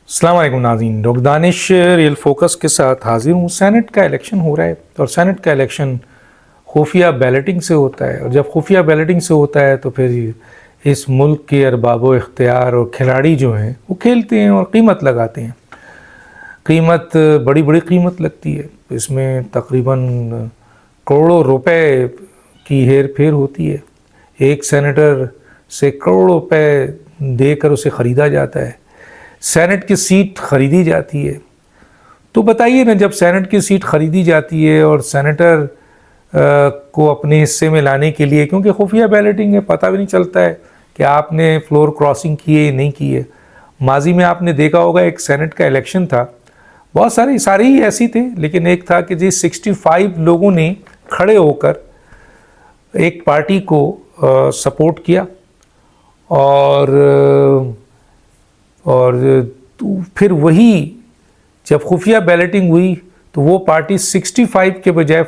अस्सलाम वालेकुम नाज़रीन, डॉक्टर दानिश रियल फोकस के साथ हाजिर हूँ। सेनेट का इलेक्शन हो रहा है और सेनेट का इलेक्शन खुफिया बैलेटिंग से होता है और जब खुफिया बैलेटिंग से होता है तो फिर इस मुल्क के अरबाबो इख्तियार और खिलाड़ी जो हैं वो खेलते हैं और कीमत लगाते हैं। कीमत बड़ी बड़ी कीमत लगती है, इसमें तकरीबन करोड़ों रुपए की हेर फेर होती है। एक सेनेटर से करोड़ों रुपए देकर उसे ख़रीदा जाता है, सेनेट की सीट ख़रीदी जाती है। तो बताइए ना, जब सेनेट की सीट ख़रीदी जाती है और सेनेटर को अपने हिस्से में लाने के लिए, क्योंकि खुफिया बैलेटिंग है, पता भी नहीं चलता है कि आपने फ्लोर क्रॉसिंग की है नहीं की है। माजी में आपने देखा होगा एक सेनेट का इलेक्शन था, बहुत सारे ही ऐसी थे, लेकिन एक था कि जी 65 लोगों ने खड़े होकर एक पार्टी को सपोर्ट किया और फिर वही जब खुफिया बैलेटिंग हुई तो वो पार्टी 65 के बजाय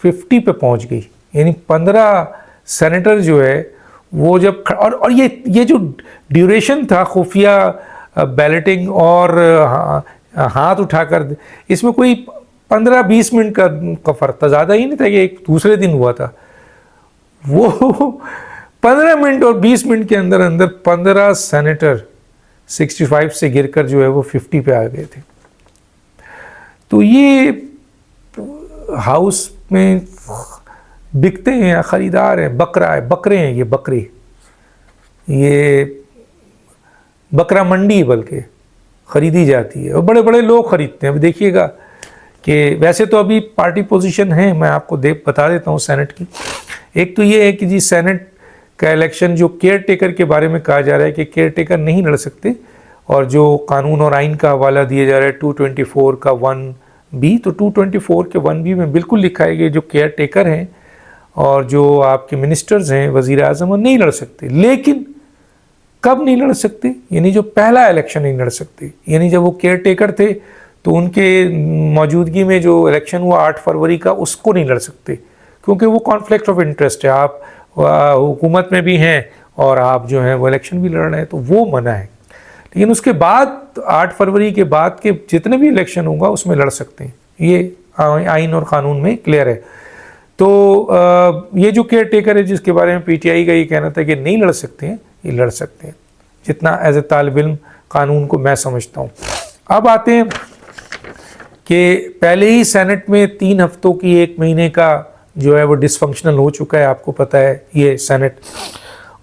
50 पे पहुंच गई। यानी 15 सेनेटर जो है वो जब और ये जो ड्यूरेशन था खुफिया बैलेटिंग और हाथ उठाकर, इसमें कोई 15-20 मिनट का फ़र्क था, ज़्यादा ही नहीं था कि एक दूसरे दिन हुआ था। वो 15 मिनट और 20 मिनट के अंदर अंदर 15 सेनेटर 65 से गिरकर जो है वो 50 पे आ गए थे। तो ये हाउस में बिकते हैं, ख़रीदार हैं, बकरे हैं, ये बकरा मंडी बल्कि ख़रीदी जाती है और बड़े बड़े लोग ख़रीदते हैं। अब देखिएगा कि वैसे तो अभी पार्टी पोजीशन है, मैं आपको बता देता हूँ सेनेट की। एक तो ये है कि जी सेनेट का इलेक्शन जो केयर टेकर के बारे में कहा जा रहा है कि केयर टेकर नहीं लड़ सकते, और जो कानून और आइन का हवाला दिया जा रहा है 224 का 1B, तो 224 के 1B में बिल्कुल लिखा है कि जो केयर टेकर हैं और जो आपके मिनिस्टर्स हैं, वज़ीर आज़म, वो नहीं लड़ सकते। लेकिन कब नहीं लड़ सकते? यानी जो पहला इलेक्शन नहीं लड़ सकते, यानी जब वो केयर टेकर थे तो उनके मौजूदगी में जो इलेक्शन हुआ 8 फरवरी का, उसको नहीं लड़ सकते क्योंकि वो कॉन्फ्लिक्ट ऑफ इंटरेस्ट है। आप हुकूमत में भी हैं और आप जो हैं वो इलेक्शन भी लड़ रहे हैं, तो वो मना है। लेकिन उसके बाद 8 फरवरी के बाद के जितने भी इलेक्शन होगा उसमें लड़ सकते हैं, ये आइन और क़ानून में क्लियर है। तो ये जो केयर टेकर है जिसके बारे में पीटीआई का ये कहना था कि नहीं लड़ सकते हैं, ये लड़ सकते हैं, जितना एज ए तालिब इल्म कानून को मैं समझता हूँ। अब आते हैं कि पहले ही सेनेट में 3 हफ्तों की 1 महीने का जो है वो डिसफंक्शनल हो चुका है। आपको पता है ये सेनेट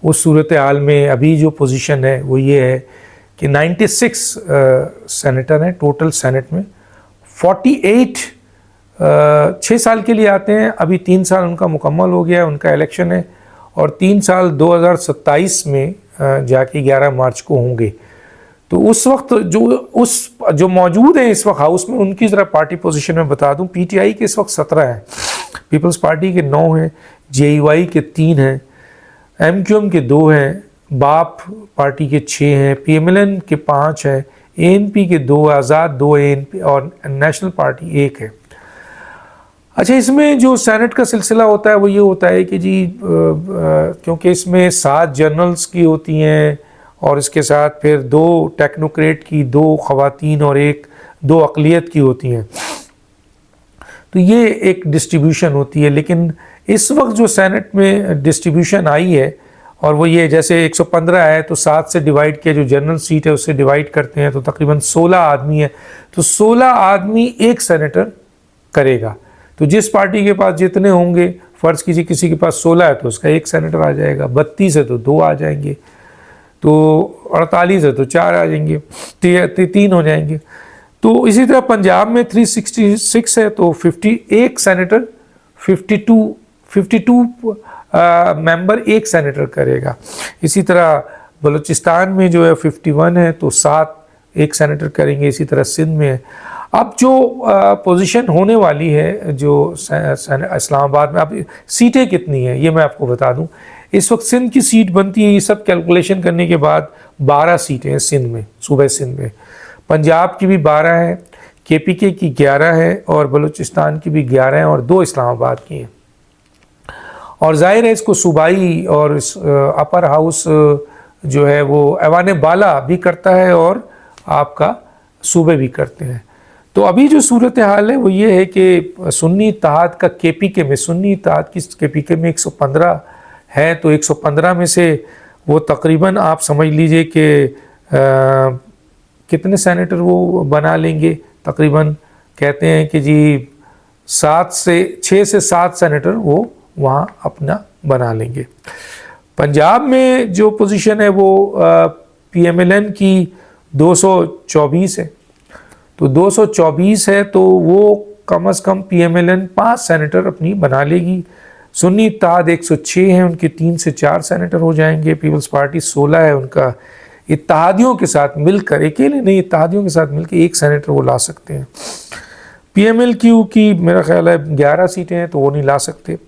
उस सूरत हाल में अभी जो पोजीशन है वो ये है कि 96 सेनेटर हैं टोटल सेनेट में। 48 6 साल के लिए आते हैं, अभी 3 साल उनका मुकम्मल हो गया है, उनका इलेक्शन है, और 3 साल 2027 में जाके 11 मार्च को होंगे। तो उस वक्त जो मौजूद है इस वक्त हाउस में, उनकी ज़रा पार्टी पोजीशन में बता दूं। पीटीआई के इस वक्त 17 हैं, पीपल्स पार्टी के 9 हैं, जेयूआई के 3 हैं, एमक्यूएम के 2 हैं, बाप पार्टी के 6 हैं, पीएमएलएन के 5 हैं, एएनपी के 2, आज़ाद 2, एएनपी और नेशनल पार्टी 1 है। अच्छा, इसमें जो सेनेट का सिलसिला होता है वो ये होता है कि जी क्योंकि इसमें 7 जनरल्स की होती हैं और इसके साथ फिर 2 टेक्नोक्रेट की, 2 ख़वातीन और 2 अक़लियत की होती हैं, तो ये एक डिस्ट्रीब्यूशन होती है। लेकिन इस वक्त जो सेनेट में डिस्ट्रीब्यूशन आई है और वो ये, जैसे 115 है तो 7 से डिवाइड किया, जो जनरल सीट है उससे डिवाइड करते हैं तो तकरीबन 16 आदमी है, तो 16 आदमी एक सेनेटर करेगा। तो जिस पार्टी के पास जितने होंगे, फ़र्ज़ कीजिए किसी के पास 16 है तो उसका 1 सेनेटर आ जाएगा, 32 है तो 2 आ जाएंगे, तो 48 है तो 4 आ जाएंगे, 3 हो जाएंगे। तो इसी तरह पंजाब में 366 है तो 51 सेनेटर, 52 मेंबर 1 सेनेटर करेगा। इसी तरह बलूचिस्तान में जो है 51 है तो 7 1 सेनेटर करेंगे। इसी तरह सिंध में है। अब जो पोजीशन होने वाली है जो इस्लामाबाद में, अब सीटें कितनी हैं ये मैं आपको बता दूं। इस वक्त सिंध की सीट बनती है, ये सब कैलकुलेशन करने के बाद 12 सीटें हैं सिंध में, सूबे सिंध में। पंजाब की भी 12 है, केपीके की 11 है और बलूचिस्तान की भी 11 है और 2 इस्लामाबाद की हैं। और जाहिर है इसको सूबाई और अपर हाउस जो है वो ऐवान बाला भी करता है और आपका सूबे भी करते हैं। तो अभी जो सूरत हाल है वो ये है कि सुन्नी इत्तेहाद का KPK में, सुन्नी इत्तेहाद की KPK में 115 है, तो 115 में से वो तकरीबन आप समझ लीजिए कि कितने सेनेटर वो बना लेंगे, तकरीबन कहते हैं कि जी 6 से 7 सेनेटर वो वहाँ अपना बना लेंगे। पंजाब में जो पोजीशन है वो PMLN की 224 है, तो 224 है तो वो कम से कम PMLN 5 सेनेटर अपनी बना लेगी। सुन्नी इत्तेहाद 106 है, उनके 3 से 4 सेनेटर हो जाएंगे। पीपल्स पार्टी 16 है, उनका इत्तेहादियों के साथ मिलकर, अकेले नहीं इत्तेहादियों के साथ मिलकर 1 सेनेटर वो ला सकते हैं। PMLQ की मेरा ख्याल है 11 सीटें हैं, तो वो नहीं ला सकते।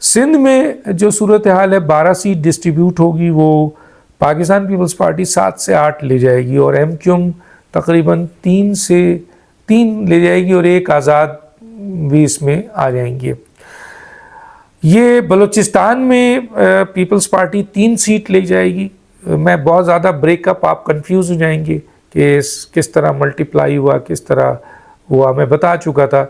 सिंध में जो सूरत हाल है 12 सीट डिस्ट्रीब्यूट होगी, वो पाकिस्तान पीपल्स पार्टी 7 से 8 ले जाएगी और MQM तकरीबन 3 ले जाएगी और 1 आज़ाद भी इसमें आ जाएंगे। ये बलूचिस्तान में पीपल्स पार्टी 3 सीट ले जाएगी। मैं बहुत ज़्यादा ब्रेकअप, आप कंफ्यूज हो जाएंगे कि किस तरह मल्टीप्लाई हुआ, किस तरह हुआ। मैं बता चुका था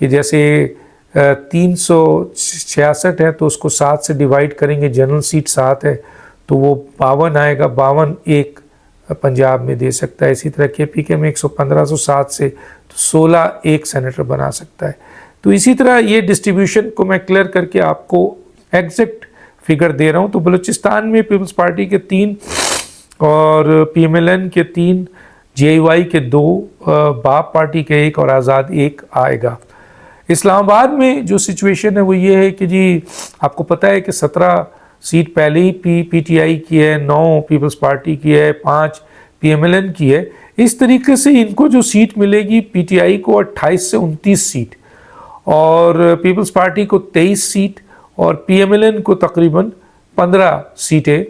कि जैसे 366 है तो उसको 7 से डिवाइड करेंगे, जनरल सीट 7 है तो वो 52 आएगा, 52 एक पंजाब में दे सकता है। इसी तरह KPK में 115 तो 7 से तो 16 एक सेनेटर बना सकता है। तो इसी तरह ये डिस्ट्रीब्यूशन को मैं क्लियर करके आपको एग्जैक्ट फिगर दे रहा हूँ। तो बलूचिस्तान में पीपल्स पार्टी के 3 और PMLN के 3, JY के 2, बाप पार्टी के 1 और आज़ाद 1 आएगा। इस्लामाबाद में जो सिचुएशन है वो ये है कि जी आपको पता है कि 17 सीट पहले ही PTI की है, 9 पीपल्स पार्टी की है, 5 PMLN की है। इस तरीके से इनको जो सीट मिलेगी, PTI को 28 से 29 सीट और पीपल्स पार्टी को 23 सीट और PMLN को तकरीबन 15 सीटें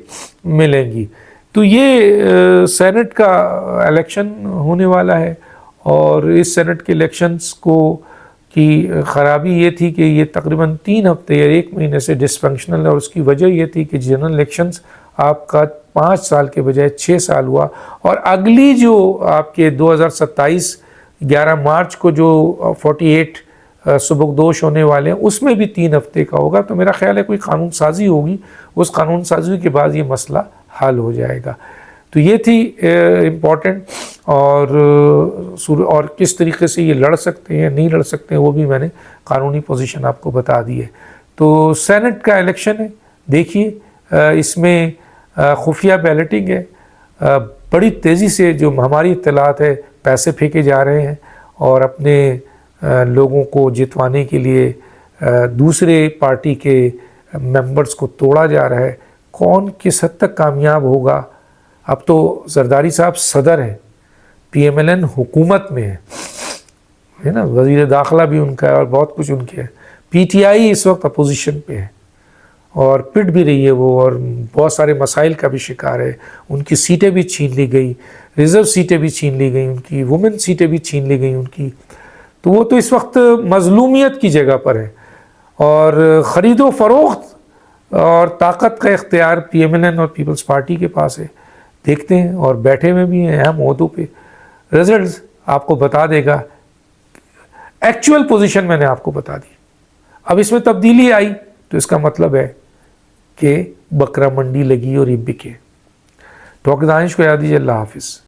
मिलेंगी। तो ये सेनेट का इलेक्शन होने वाला है और इस सेनेट के इलेक्शंस को की ख़राबी ये थी कि ये तकरीबन 3 हफ्ते या 1 महीने से डिसफंक्शनल है और उसकी वजह ये थी कि जनरल इलेक्शंस आपका 5 साल के बजाय 6 साल हुआ और अगली जो आपके 2027 11 मार्च को जो 48 सुबकदोश होने वाले हैं उसमें भी 3 हफ्ते का होगा। तो मेरा ख्याल है कोई कानून साजी होगी, उस कानून साजी के बाद ये मसला हल हो जाएगा। तो ये थी इम्पॉर्टेंट और किस तरीके से ये लड़ सकते हैं नहीं लड़ सकते हैं वो भी मैंने कानूनी पोजीशन आपको बता दी है। तो सेनेट का इलेक्शन है, देखिए इसमें खुफिया बैलेटिंग है, बड़ी तेज़ी से जो हमारी इत्तलात है पैसे फेंके जा रहे हैं और अपने लोगों को जितवाने के लिए दूसरे पार्टी के मेंबर्स को तोड़ा जा रहा है। कौन किस हद तक कामयाब होगा? अब तो जरदारी साहब सदर हैं, PMLN हुकूमत में है ना, वज़ीर दाखिला भी उनका है और बहुत कुछ उनके है। PTI इस वक्त अपोजिशन पे है और पिट भी रही है वो और बहुत सारे मसाइल का भी शिकार है। उनकी सीटें भी छीन ली गई, रिज़र्व सीटें भी छीन ली गई, उनकी वुमेन सीटें भी छीन ली गई उनकी। तो वो तो इस वक्त मज़लूमियत की जगह पर है और ख़रीदो फ़रोख्त और ताकत का इख्तियार PMLN और पीपल्स पार्टी के पास है। देखते हैं और बैठे हुए भी हैं अहम ओहदों पे। रिजल्ट्स आपको बता देगा, एक्चुअल पोजीशन मैंने आपको बता दी। अब इसमें तब्दीली आई तो इसका मतलब है कि बकरा मंडी लगी और ये बिके। डॉक्टर दानिश को याद दीजिए। अल्लाह हाफिज़।